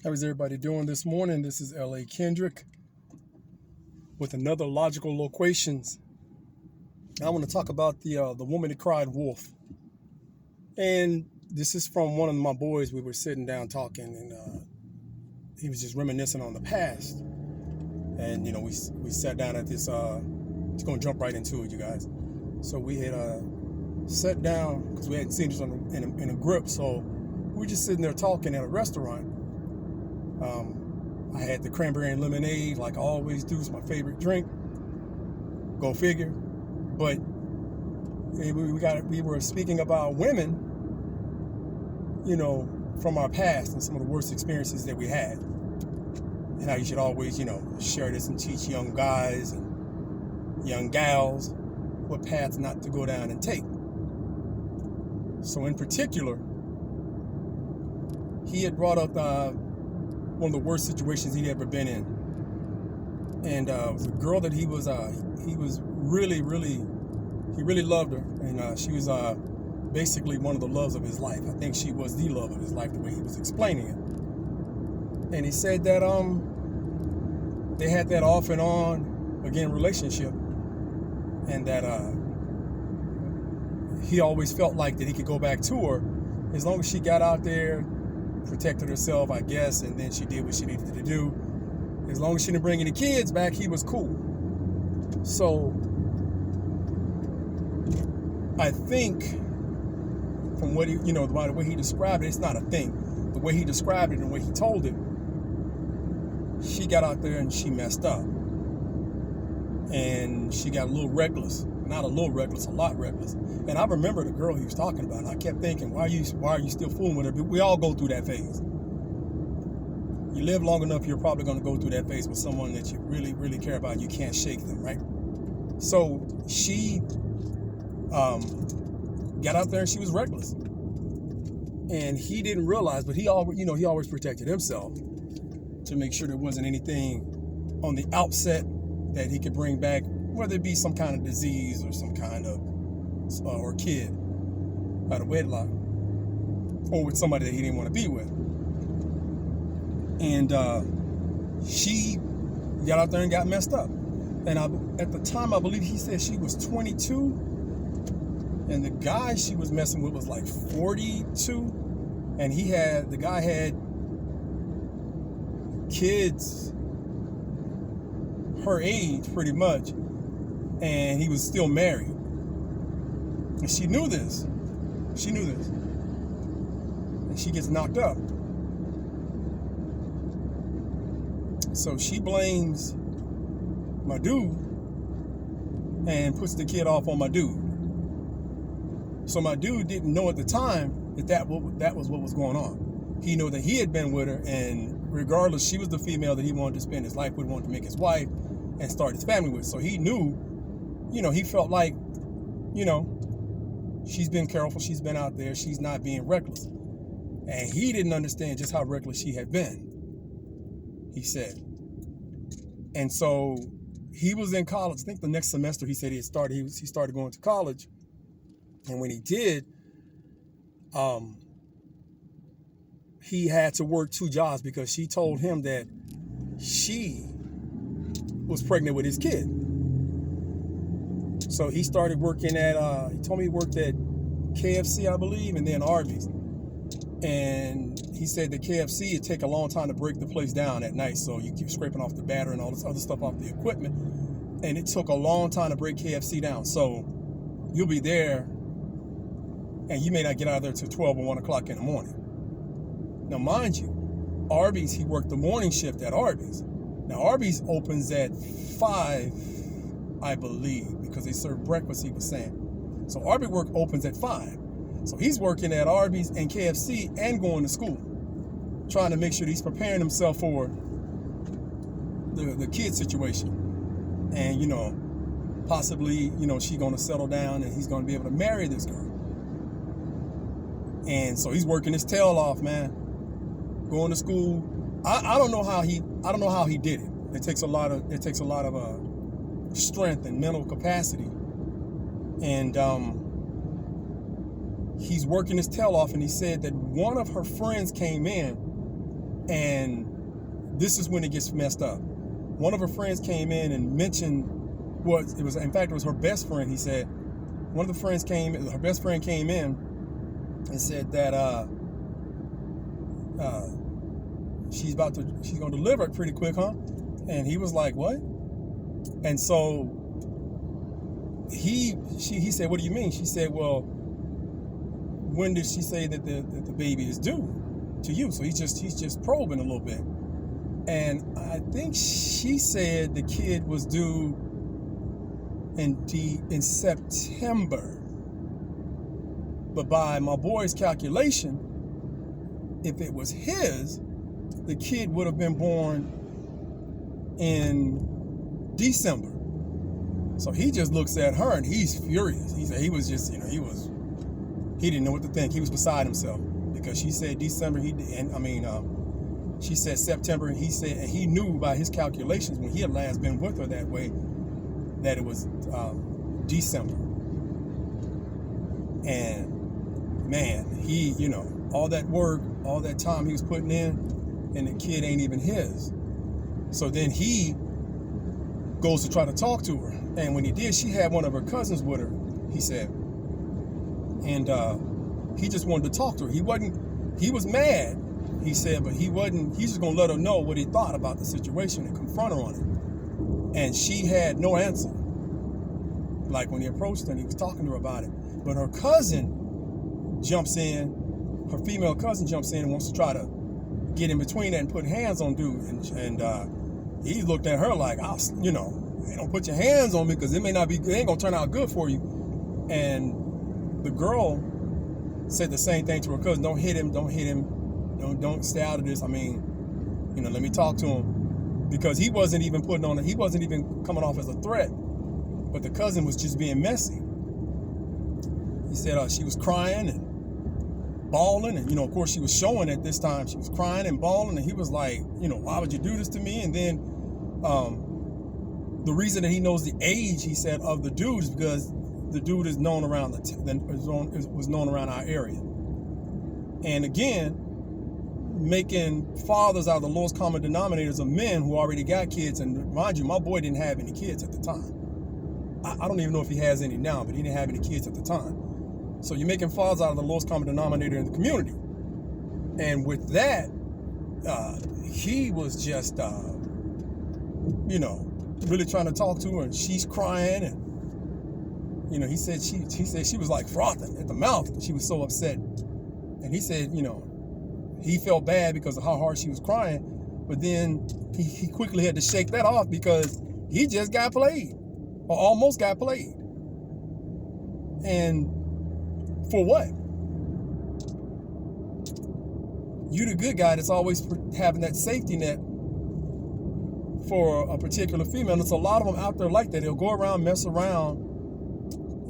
How is everybody doing this morning? This is L.A. Kendrick with another Logical Loquations. I want to talk about the woman that cried wolf. And this is from one of my boys. We were sitting down talking, and he was just reminiscing on the past. And, we sat down at this, it's going to jump right into it, you guys. So we had sat down because we hadn't seen each other in a grip. So we were just sitting there talking at a restaurant. I had the cranberry and lemonade, like I always do. It's my favorite drink. Go figure. But we were speaking about women, from our past and some of the worst experiences that we had, and how you should always, share this and teach young guys and young gals what paths not to go down and take. So in particular, he had brought up one of the worst situations he'd ever been in, and it was a girl that he really loved her, and she was basically one of the loves of his life. I think she was the love of his life, the way he was explaining it. And he said that they had that off and on again relationship, and that he always felt like that he could go back to her as long as she got out there, protected herself, I guess, and then she did what she needed to do. As long as she didn't bring any kids back, he was cool. So I think from what by the way he described it, it's not a thing. The way he described it and the way he told it, she got out there and she messed up. And she got a little reckless. Not a little reckless, a lot reckless. And I remember the girl he was talking about, and I kept thinking, why are you still fooling with her? But we all go through that phase. You live long enough, you're probably going to go through that phase with someone that you really, really care about, and you can't shake them, right? So she got out there and she was reckless. And he didn't realize, but he always protected himself to make sure there wasn't anything on the outset that he could bring back, whether it be some kind of disease or some kind of, or kid out of wedlock, or with somebody that he didn't want to be with. And she got out there and got messed up. And at the time, I believe he said she was 22, and the guy she was messing with was like 42, and the guy had kids her age pretty much, and he was still married. And she knew this. And she gets knocked up. So she blames my dude and puts the kid off on my dude. So my dude didn't know at the time that was what was going on. He knew that he had been with her, and regardless, she was the female that he wanted to spend his life with, wanted to make his wife and start his family with. So he knew, he felt like, she's been careful, she's been out there, she's not being reckless. And he didn't understand just how reckless she had been, he said. And so he was in college. I think the next semester he said he started going to college. And when he did, he had to work 2 jobs because she told him that she was pregnant with his kid. So he started working at, he told me he worked at KFC, I believe, and then Arby's. And he said that KFC, it'd take a long time to break the place down at night. So you keep scraping off the batter and all this other stuff off the equipment. And it took a long time to break KFC down. So you'll be there, and you may not get out of there till 12 or 1 o'clock in the morning. Now, mind you, Arby's, he worked the morning shift at Arby's. Now, Arby's opens at 5, I believe, because they serve breakfast, he was saying. So Arby's work opens at 5. So he's working at Arby's and KFC and going to school, trying to make sure that he's preparing himself for the kid situation. And, possibly, she's going to settle down and he's going to be able to marry this girl. And so he's working his tail off, man, going to school. I don't know how he did it. It takes a lot of strength and mental capacity. And he's working his tail off, and he said that one of her friends came in And this is when it gets messed up. One of her friends came in and mentioned in fact, it was her best friend. He said, her best friend came in and said that she's going to deliver it pretty quick, huh? And he was like, what? And so he said, what do you mean? She said, well, when did she say that the baby is due to you? So he's just probing a little bit. And I think she said the kid was due in September. But by my boy's calculation, if it was his, the kid would have been born in December. So he just looks at her and he's furious. He said he was just, he didn't know what to think. He was beside himself because she said December. She said September, and he said, and he knew by his calculations when he had last been with her that way that it was December. And man, he, all that work, all that time he was putting in, and the kid ain't even his. So then he goes to try to talk to her. And when he did, she had one of her cousins with her, he said. And he just wanted to talk to her. He was mad, he said, but he's just going to let her know what he thought about the situation and confront her on it. And she had no answer. Like when he approached her and he was talking to her about it. But her cousin jumps in, her female cousin jumps in and wants to try to get in between that and put hands on dude. And he looked at her like, hey, don't put your hands on me because it ain't going to turn out good for you. And the girl said the same thing to her cousin. Don't hit him. Don't stay out of this. Let me talk to him. Because he wasn't even he wasn't even coming off as a threat. But the cousin was just being messy. He said she was crying and bawling. And, of course, she was showing at this time. She was crying and bawling. And he was like, why would you do this to me? And then the reason that he knows the age, he said, of the dude is because the dude is known around was known around our area. And again, making fathers out of the lowest common denominators of men who already got kids. And mind you, my boy didn't have any kids at the time. I don't even know if he has any now, but he didn't have any kids at the time. So you're making fathers out of the lowest common denominator in the community. And with that, he was just, really trying to talk to her, and she's crying. And, he said she was like frothing at the mouth. She was so upset. And he said, he felt bad because of how hard she was crying. But then he quickly had to shake that off because he just got played. Or almost got played. And for what? You the good guy that's always having that safety net for a particular female. And there's a lot of them out there like that. They'll go around, mess around,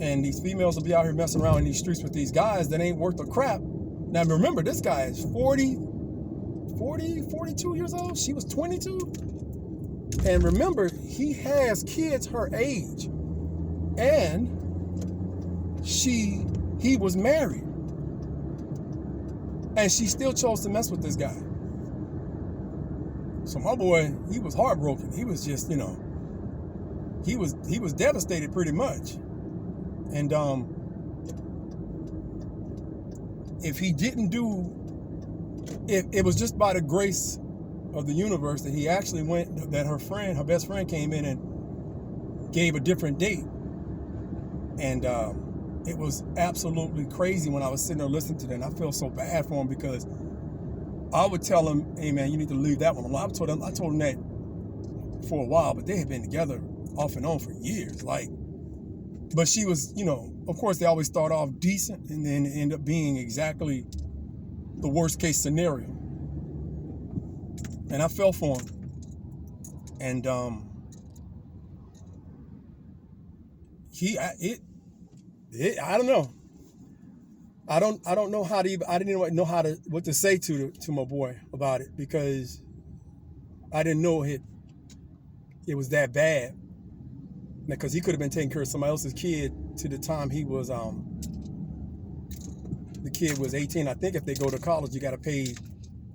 and these females will be out here messing around in these streets with these guys that ain't worth a crap. Now remember, this guy is 42 years old. She was 22. And remember, he has kids her age. And he was married. And she still chose to mess with this guy. So my boy, he was heartbroken. He was just, he was devastated pretty much. And if he didn't it was just by the grace of the universe that he actually that her best friend came in and gave a different date. And it was absolutely crazy when I was sitting there listening to that. And I feel so bad for him because I would tell him, hey man, you need to leave that one alone. I told him that for a while, but they had been together off and on for years. But she was, of course they always start off decent and then end up being exactly the worst case scenario. And I fell for him. And I don't know. I don't know how to I didn't even know what to say to my boy about it because I didn't know it was that bad. Because he could have been taking care of somebody else's kid to the time he was the kid was 18. I think if they go to college, you got to pay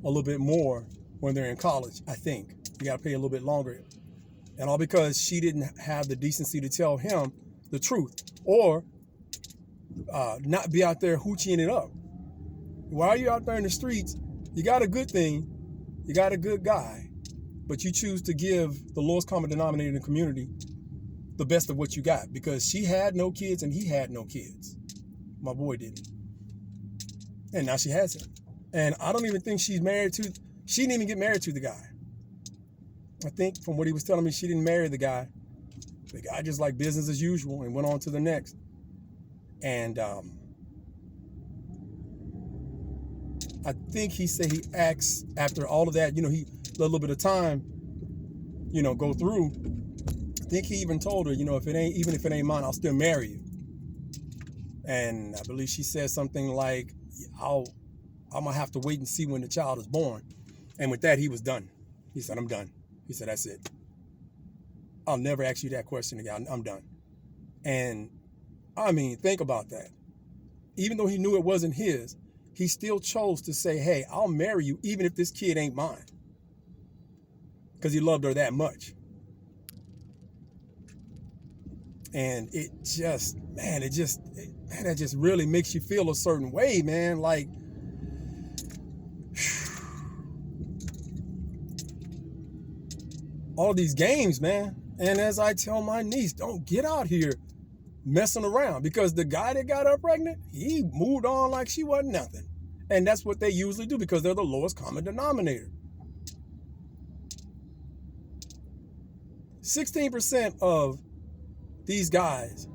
a little bit more when they're in college, I think. You got to pay a little bit longer. And all because she didn't have the decency to tell him the truth, or not be out there hoochieing it up. While you're out there in the streets, you got a good thing, you got a good guy, but you choose to give the lowest common denominator in the community the best of what you got, because she had no kids and he had no kids. My boy didn't. And now she has him. And I don't even think she didn't even get married to the guy. I think from what he was telling me, she didn't marry the guy. The guy just like business as usual and went on to the next. And I think he said he asked after all of that, he let a little bit of time, go through. I think he even told her, even if it ain't mine, I'll still marry you. And I believe she said something like, I'm gonna have to wait and see when the child is born. And with that, he was done. He said, I'm done. He said, that's it. I'll never ask you that question again. I'm done. And I mean, think about that. Even though he knew it wasn't his, he still chose to say, hey, I'll marry you even if this kid ain't mine. Because he loved her that much. And that just really makes you feel a certain way, man. Like, all these games, man. And as I tell my niece, don't get out here messing around, because the guy that got her pregnant, he moved on like she wasn't nothing. And that's what they usually do, because they're the lowest common denominator. 16% of these guys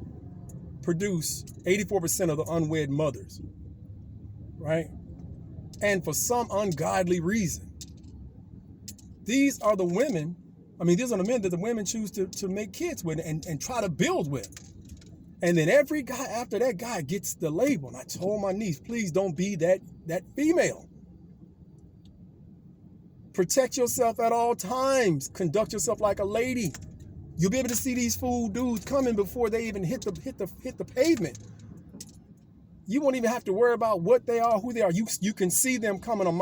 produce 84% of the unwed mothers, right? And for some ungodly reason, these are the women, these are the men that the women choose to make kids with and try to build with. And then every guy after that guy gets the label. And I told my niece, please don't be that female. Protect yourself at all times. Conduct yourself like a lady. You'll be able to see these fool dudes coming before they even hit the pavement. You won't even have to worry about what they are, who they are. You can see them coming a mile